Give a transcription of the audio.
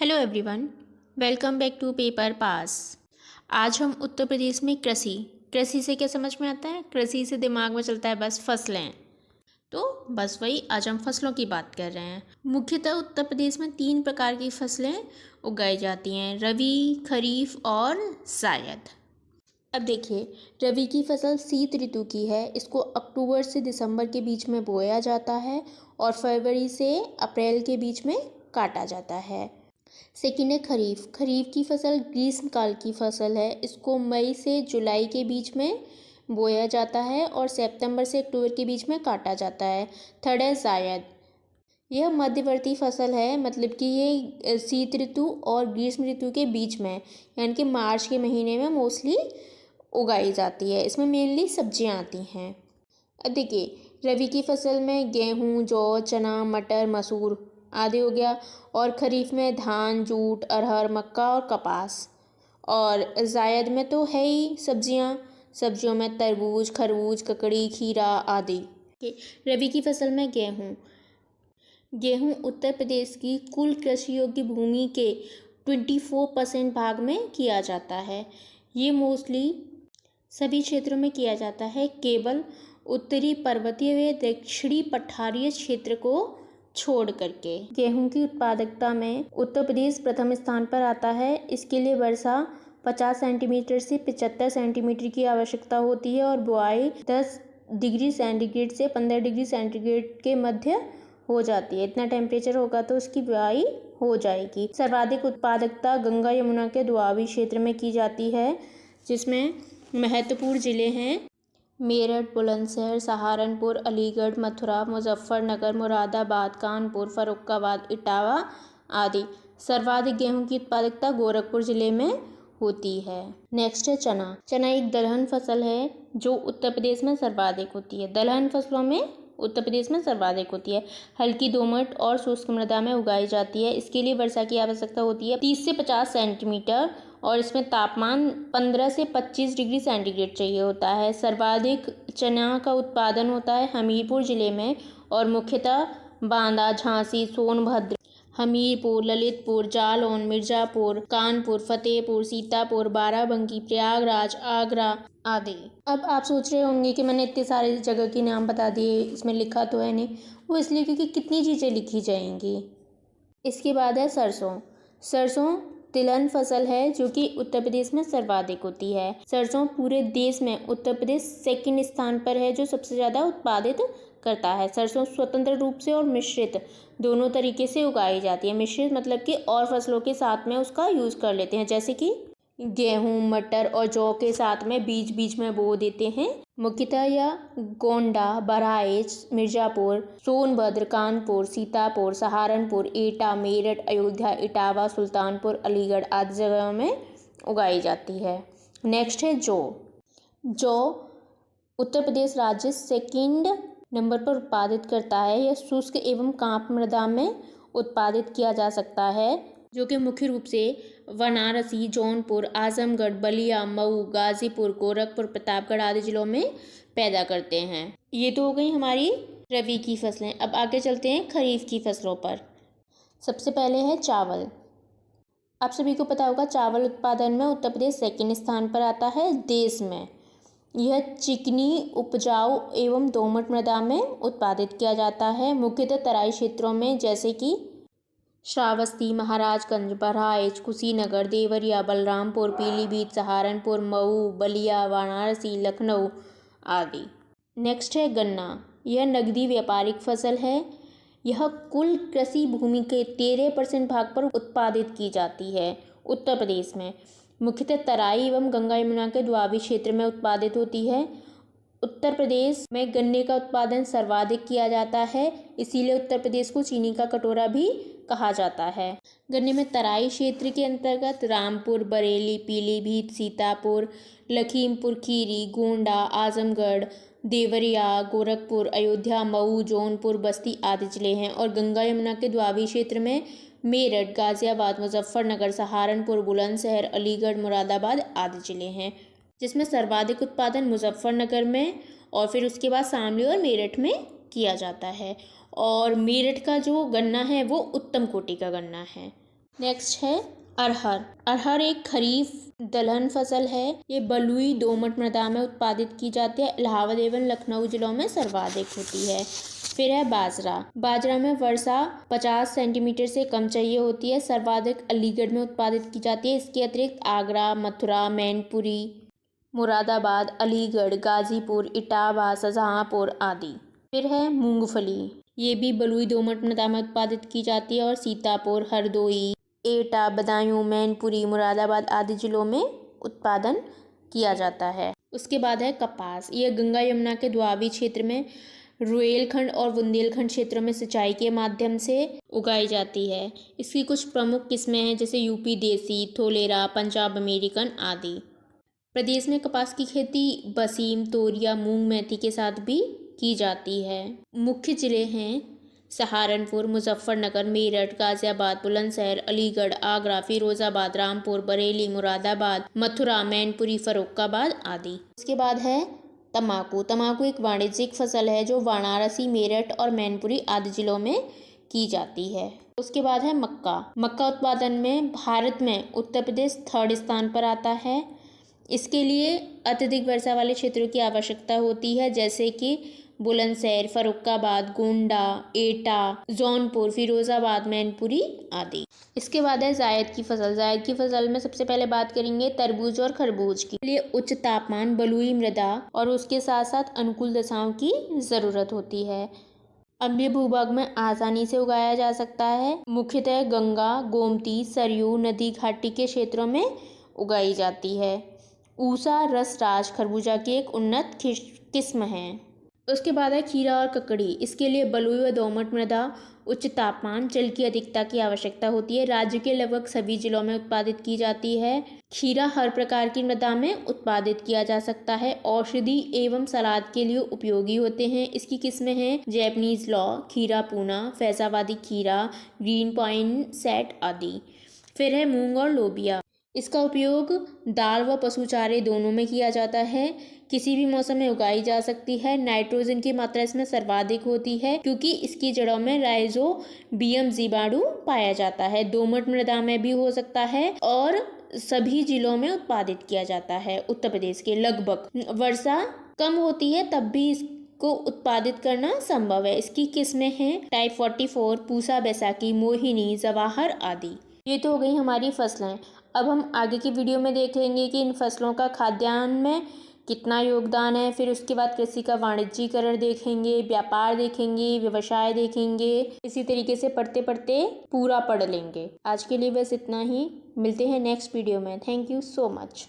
Hello everyone, welcome back to paper pass. आज हम उत्तर प्रदेश में कृषि से क्या समझ में आता है। कृषि से दिमाग में चलता है बस फसलें। तो बस वही आज हम फसलों की बात कर रहे हैं। मुख्यतः उत्तर प्रदेश में 3 प्रकार की फसलें उगाई जाती हैं, रबी, खरीफ और जायद। अब देखिए, रबी की फसल शीत ऋतु की है। इसको अक्टूबर से दिसंबर के बीच में बोया जाता है और फरवरी से अप्रैल के बीच में काटा जाता है। सेकेंड है खरीफ। खरीफ की फसल ग्रीष्मकाल की फसल है। इसको मई से जुलाई के बीच में बोया जाता है और सितंबर से अक्टूबर के बीच में काटा जाता है। थर्ड है जायद। यह मध्यवर्ती फसल है, मतलब कि ये शीत ऋतु और ग्रीष्म ऋतु के बीच में, यानी कि मार्च के महीने में मोस्टली उगाई जाती है। इसमें मेनली सब्जियां आती हैं। अब देखिए, रबी की फसल में गेहूँ, जौ, चना, मटर, मसूर आदि हो गया। और खरीफ में धान, जूट, अरहर, मक्का और कपास। और जायद में तो है ही सब्जियों में तरबूज, खरबूज, ककड़ी, खीरा आदि। रबी की फसल में गेहूँ उत्तर प्रदेश की कुल कृषि योग्य भूमि के 24% भाग में किया जाता है। ये मोस्टली सभी क्षेत्रों में किया जाता है, केवल उत्तरी पर्वतीय व दक्षिणी पठारीय क्षेत्र को छोड़ करके। गेहूं की उत्पादकता में उत्तर प्रदेश प्रथम स्थान पर आता है। इसके लिए वर्षा 50 सेंटीमीटर से 75 सेंटीमीटर की आवश्यकता होती है और बुआई 10 डिग्री सेंटीग्रेड से 15 डिग्री सेंटीग्रेड के मध्य हो जाती है। इतना टेम्परेचर होगा तो उसकी बुआई हो जाएगी। सर्वाधिक उत्पादकता गंगा यमुना के दोआबी क्षेत्र में की जाती है, जिसमें महत्वपूर्ण जिले हैं मेरठ, बुलंदशहर, सहारनपुर, अलीगढ़, मथुरा, मुजफ्फरनगर, मुरादाबाद, कानपुर, फर्रुखाबाद, इटावा आदि। सर्वाधिक गेहूं की उत्पादकता गोरखपुर जिले में होती है। नेक्स्ट है चना। चना एक दलहन फसल है जो उत्तर प्रदेश में सर्वाधिक होती है। दलहन फसलों में उत्तर प्रदेश में सर्वाधिक होती है। हल्की दोमट और शुष्क मृदा में उगाई जाती है। इसके लिए वर्षा की आवश्यकता होती है 30 से 50 सेंटीमीटर और इसमें तापमान 15 से 25 डिग्री सेंटीग्रेड चाहिए होता है। सर्वाधिक चना का उत्पादन होता है हमीरपुर जिले में और मुख्यतः बांदा, झांसी, सोनभद्र, हमीरपुर, ललितपुर, जालौन, मिर्जापुर, कानपुर, फतेहपुर, सीतापुर, बाराबंकी, प्रयागराज, आगरा आदि। अब आप सोच रहे होंगे कि मैंने इतने सारे जगह के नाम बता दिए, इसमें लिखा तो है नहीं। वो इसलिए क्योंकि कितनी चीज़ें लिखी जाएंगी। इसके बाद है सरसों। सरसों तिलहन फसल है जो कि उत्तर प्रदेश में सर्वाधिक होती है। सरसों पूरे देश में उत्तर प्रदेश सेकंड स्थान पर है जो सबसे ज़्यादा उत्पादित करता है। सरसों स्वतंत्र रूप से और मिश्रित दोनों तरीके से उगाई जाती है। मिश्रित मतलब कि और फसलों के साथ में उसका यूज़ कर लेते हैं, जैसे कि गेहूँ, मटर और जौ के साथ में बीच बीच में बो देते हैं। मुख्यतः यह गोंडा, बहराइच, मिर्जापुर, सोनभद्र, कानपुर, सीतापुर, सहारनपुर, एटा, मेरठ, अयोध्या, इटावा, सुल्तानपुर, अलीगढ़ आदि जगहों में उगाई जाती है। नेक्स्ट है जौ उत्तर प्रदेश राज्य सेकंड नंबर पर उत्पादित करता है। यह शुष्क एवं कांप मृदा में उत्पादित किया जा सकता है, जो कि मुख्य रूप से वाराणसी, जौनपुर, आजमगढ़, बलिया, मऊ, गाजीपुर, गोरखपुर, प्रतापगढ़ आदि जिलों में पैदा करते हैं। ये तो हो गई हमारी रबी की फसलें। अब आगे चलते हैं खरीफ की फसलों पर। सबसे पहले है चावल। आप सभी को पता होगा चावल उत्पादन में उत्तर प्रदेश सेकंड स्थान पर आता है देश में। यह चिकनी, उपजाऊ एवं दोमट मृदा में उत्पादित किया जाता है। मुख्यतः तराई क्षेत्रों में जैसे कि श्रावस्ती, महाराजगंज, बहराइच, कुशीनगर, देवरिया, बलरामपुर, पीलीभीत, सहारनपुर, मऊ, बलिया, वाराणसी, लखनऊ आदि। नेक्स्ट है गन्ना। यह नगदी व्यापारिक फसल है। यह कुल कृषि भूमि के 13% भाग पर उत्पादित की जाती है उत्तर प्रदेश में। मुख्यतः तराई एवं गंगा यमुना के दोआबी क्षेत्र में उत्पादित होती है। उत्तर प्रदेश में गन्ने का उत्पादन सर्वाधिक किया जाता है, इसीलिए उत्तर प्रदेश को चीनी का कटोरा भी कहा जाता है। गन्ने में तराई क्षेत्र के अंतर्गत रामपुर, बरेली, पीलीभीत, सीतापुर, लखीमपुर खीरी, गोंडा, आजमगढ़, देवरिया, गोरखपुर, अयोध्या, मऊ, जौनपुर, बस्ती आदि जिले हैं। और गंगा यमुना के दोआबी क्षेत्र में मेरठ, गाजियाबाद, मुजफ्फरनगर, सहारनपुर, बुलंदशहर, अलीगढ़, मुरादाबाद आदि जिले हैं, जिसमें सर्वाधिक उत्पादन मुजफ्फरनगर में और फिर उसके बाद शामली और मेरठ में किया जाता है। और मेरठ का जो गन्ना है वो उत्तम कोटि का गन्ना है। नेक्स्ट है अरहर। अरहर एक खरीफ दलहन फसल है। ये बलुई दोमट मृदा में उत्पादित की जाती है। इलाहाबाद एवं लखनऊ जिलों में सर्वाधिक होती है। फिर है बाजरा। बाजरा में वर्षा 50 सेंटीमीटर से कम चाहिए होती है। सर्वाधिक अलीगढ़ में उत्पादित की जाती है। इसके अतिरिक्त आगरा, मथुरा, मैनपुरी, मुरादाबाद, अलीगढ़, गाजीपुर, इटावा, शाहजहांपुर आदि। फिर है मूंगफली। ये भी बलुई दोमट मृदा में उत्पादित की जाती है और सीतापुर, हरदोई, एटा, बदायूं, मैनपुरी, मुरादाबाद आदि जिलों में उत्पादन किया जाता है। उसके बाद है कपास। यह गंगा यमुना के दोआबी क्षेत्र में रुएलखंड और बुंदेलखंड क्षेत्रों में सिंचाई के माध्यम से उगाई जाती है। इसकी कुछ प्रमुख किस्में हैं जैसे यूपी देसी, थोलेरा, पंजाब अमेरिकन आदि। प्रदेश में कपास की खेती बसीम, तोरिया, मूंग, मेथी के साथ भी की जाती है। मुख्य जिले हैं सहारनपुर, मुजफ्फरनगर, मेरठ, गाजियाबाद, बुलंदशहर, अलीगढ़, आगरा, फिरोजाबाद, रामपुर, बरेली, मुरादाबाद, मथुरा, मैनपुरी, फर्रुखाबाद आदि। उसके बाद है तम्बाकू। तम्बाकू एक वाणिज्यिक फसल है जो वाराणसी, मेरठ और मैनपुरी आदि जिलों में की जाती है। उसके बाद है मक्का। मक्का उत्पादन में भारत में उत्तर प्रदेश 3rd स्थान पर आता है। इसके लिए अत्यधिक वर्षा वाले क्षेत्रों की आवश्यकता होती है जैसे कि बुलंदशहर, फर्रुखाबाद, गोंडा, एटा, जौनपुर, फिरोजाबाद, मैनपुरी आदि। इसके बाद है जायद की फसल। जायद की फसल में सबसे पहले बात करेंगे तरबूज और खरबूज की। लिए उच्च तापमान, बलुई मृदा और उसके साथ साथ अनुकूल दशाओं की ज़रूरत होती है। अम्लीय भूभाग में आसानी से उगाया जा सकता है। मुख्यतः गंगा, गोमती, सरयू नदी घाटी के क्षेत्रों में उगाई जाती है। ऊषा रसराज खरबूजा की एक उन्नत किस्म है। उसके बाद है खीरा और ककड़ी। इसके लिए बलुई व दोमट मृदा, उच्च तापमान, जल की अधिकता की आवश्यकता होती है। राज्य के लगभग सभी जिलों में उत्पादित की जाती है। खीरा हर प्रकार की मृदा में उत्पादित किया जा सकता है। औषधि एवं सलाद के लिए उपयोगी होते हैं। इसकी किस्में हैं जैपनीज लॉ, खीरा पूना, फैजाबादी खीरा, ग्रीन पॉइंट सेट आदि। फिर है मूंग और लोबिया। इसका उपयोग दाल व पशु चारे दोनों में किया जाता है। किसी भी मौसम में उगाई जा सकती है। नाइट्रोजन की मात्रा इसमें सर्वाधिक होती है क्योंकि इसकी जड़ों में राइजोबियम जीवाणु पाया जाता है। दोमट मृदा में भी हो सकता है और सभी जिलों में उत्पादित किया जाता है। उत्तर प्रदेश के लगभग वर्षा कम होती है तब भी को उत्पादित करना संभव है। इसकी किस्में हैं टाइप 44, पूसा, बैसाखी, मोहिनी, जवाहर आदि। ये तो हो गई हमारी फसलें। अब हम आगे की वीडियो में देख लेंगे कि इन फसलों का खाद्यान्न में कितना योगदान है। फिर उसके बाद कृषि का वाणिज्यीकरण देखेंगे, व्यापार देखेंगे, व्यवसाय देखेंगे। इसी तरीके से पढ़ते पढ़ते पूरा पढ़ लेंगे। आज के लिए बस इतना ही। मिलते हैं नेक्स्ट वीडियो में। Thank you so much.